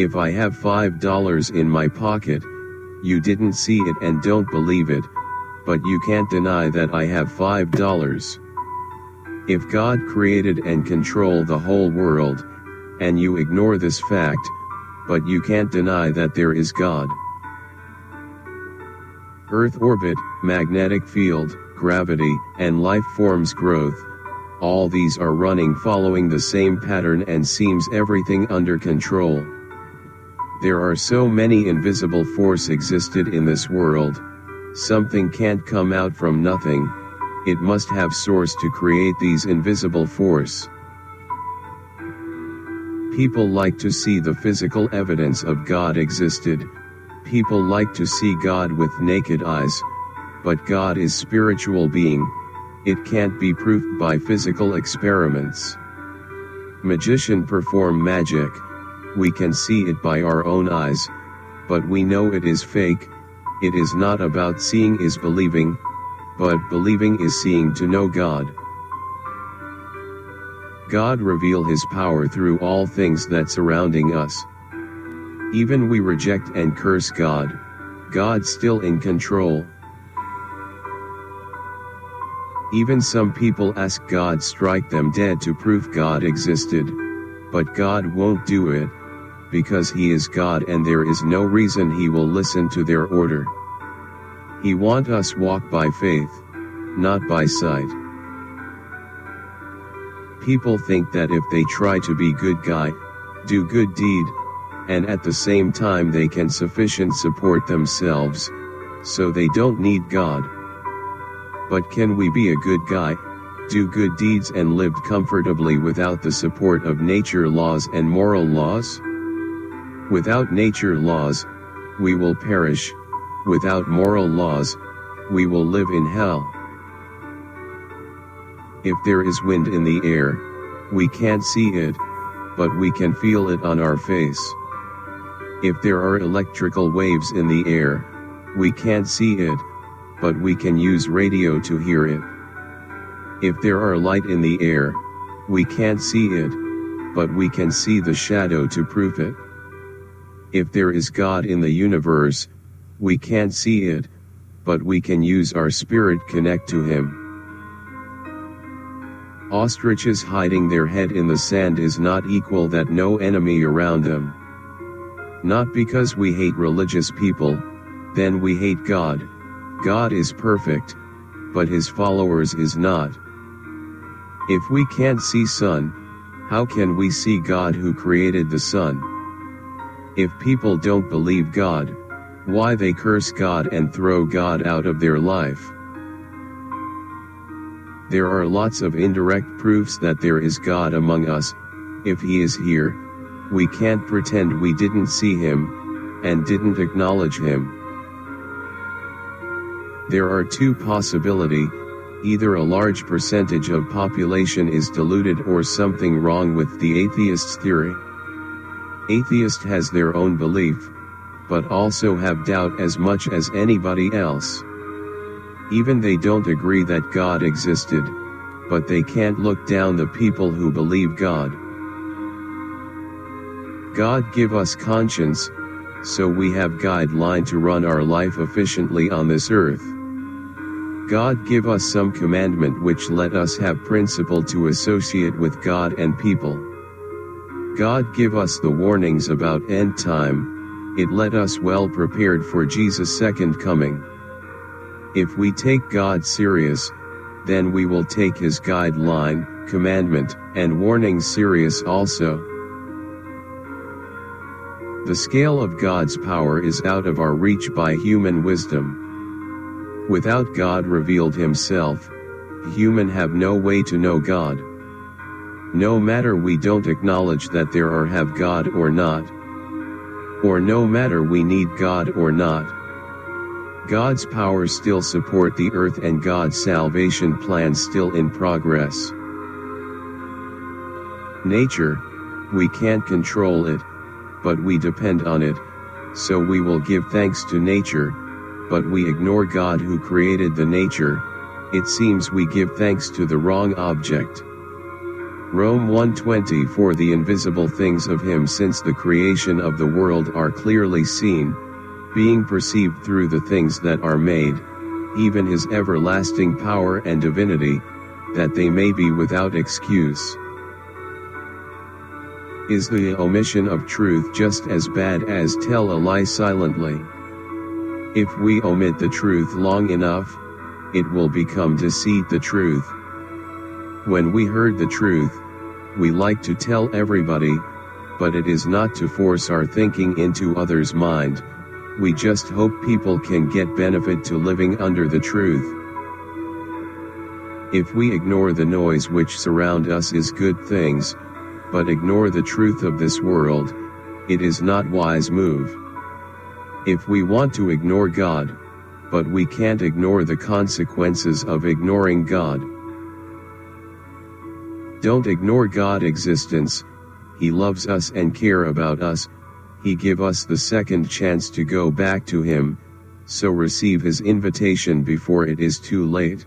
If I have $5 in my pocket, you didn't see it and don't believe it, but you can't deny that I have $5. If God created and controlled the whole world, and you ignore this fact, but you can't deny that there is God. Earth orbit, magnetic field, gravity, and life forms growth, all these are running following the same pattern and seems everything under control. There are so many invisible force existed in this world, something can't come out from nothing, it must have source to create these invisible force. People like to see the physical evidence of God existed, people like to see God with naked eyes, but God is spiritual being, it can't be proved by physical experiments. Magician perform magic, we can see it by our own eyes, but we know it is fake, it is not about seeing is believing, but believing is seeing to know God. God reveal His power through all things that surrounding us. Even we reject and curse God, God's still in control. Even some people ask God strike them dead to prove God existed, but God won't do it, because He is God and there is no reason He will listen to their order. He want us walk by faith, not by sight. People think that if they try to be good guy, do good deed, and at the same time they can sufficient support themselves, so they don't need God. But can we be a good guy, do good deeds and live comfortably without the support of nature laws and moral laws? Without nature laws, we will perish, without moral laws, we will live in hell. If there is wind in the air, we can't see it, but we can feel it on our face. If there are electrical waves in the air, we can't see it, but we can use radio to hear it. If there are light in the air, we can't see it, but we can see the shadow to prove it. If there is God in the universe, we can't see it, but we can use our spirit connect to Him. Ostriches hiding their head in the sand is not equal that no enemy around them. Not because we hate religious people, then we hate God. God is perfect, but His followers is not. If we can't see sun, how can we see God who created the sun? If people don't believe God, why they curse God and throw God out of their life? There are lots of indirect proofs that there is God among us. If He is here, we can't pretend we didn't see Him, and didn't acknowledge Him. There are two possibilities, either a large percentage of population is deluded or something wrong with the atheist's theory. Atheist has their own belief, but also have doubt as much as anybody else. Even they don't agree that God existed, but they can't look down the people who believe God. God give us conscience, so we have guideline to run our life efficiently on this earth. God give us some commandment which let us have principle to associate with God and people. God give us the warnings about end time, it let us well prepared for Jesus' second coming. If we take God serious, then we will take His guideline, commandment, and warning serious also. The scale of God's power is out of our reach by human wisdom. Without God revealed Himself, human have no way to know God. No matter we don't acknowledge that there are have God or not, or no matter we need God or not, God's power still support the earth and God's salvation plan still in progress. Nature, we can't control it, but we depend on it, so we will give thanks to nature, but we ignore God who created the nature, it seems we give thanks to the wrong object. Rome 1:20 For the invisible things of him since the creation of the world are clearly seen, being perceived through the things that are made, even his everlasting power and divinity, that they may be without excuse. Is the omission of truth just as bad as tell a lie silently? If we omit the truth long enough, it will become deceit. The truth. When we heard the truth, we like to tell everybody, but it is not to force our thinking into others' mind. We just hope people can get benefit to living under the truth. If we ignore the noise which surround us is good things, but ignore the truth of this world, it is not wise move. If we want to ignore God, but we can't ignore the consequences of ignoring God. Don't ignore God's existence. He loves us and care about us. He give us the second chance to go back to him, so receive his invitation before it is too late.